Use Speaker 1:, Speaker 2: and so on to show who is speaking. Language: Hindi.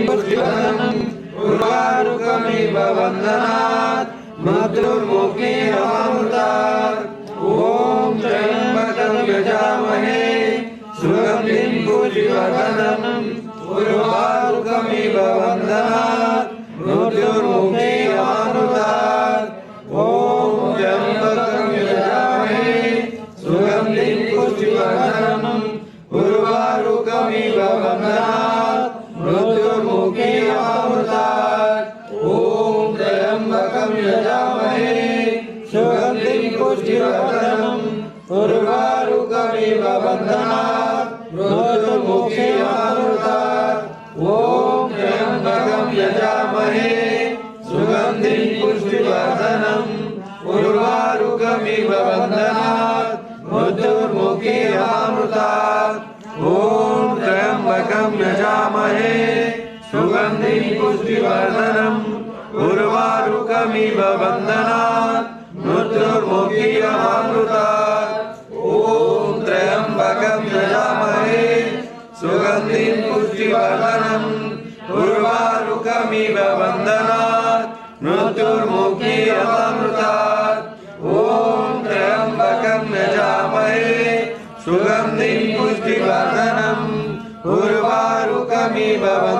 Speaker 1: पुष्टिवर्धनम् उर्वारुकमिव बन्धनात् मृत्युर्मुक्षीयमामृतात्। ॐ त्र्यम्बकं यजामहे सुगन्धिं पुष्टिवर्धनम् उर्वारुकमिव बन्धनात् मृत्युर्मुक्षीयमामृतात्। ॐ त्र्यम्बकं यजामहे सुगन्धिं पुष्टिवर्धनम् उर्वारुकमिव बन्धनात् मृत्युर्मुक्षीयमामृतात्। ॐ त्र्यम्बकं यजामहे सुगन्धिं पुष्टिवर्धनम् उर्वारुकमिव बन्धनात् मृत्युर्मुक्षीयमामृतात्। ॐ त्र्यम्बकं यजामहे सुगन्धिं पुष्टिवर्धनम् उर्वारुकमिव बन्धनात् मृत्युर्मुक्षीयमामृतात्। ॐ त्र्यम्बकं यजामहे सुगन्धिं पुष्टिवर्धनम् उर्वारुकमिव बन्धनात् मृत्युर्मुक्षीयमामृतात्। ॐ त्र्यम्बकं यजामहे सुगन्धिं पुष्टिवर्धनम् उर्वारुकमिव बन्धनात् मृत्युर्मुक्षीयमामृतात्। ॐ त्र्यम्बकं यजामहे सुगन्धिं पुष्टिवर्धनम् उर्वारुकमिव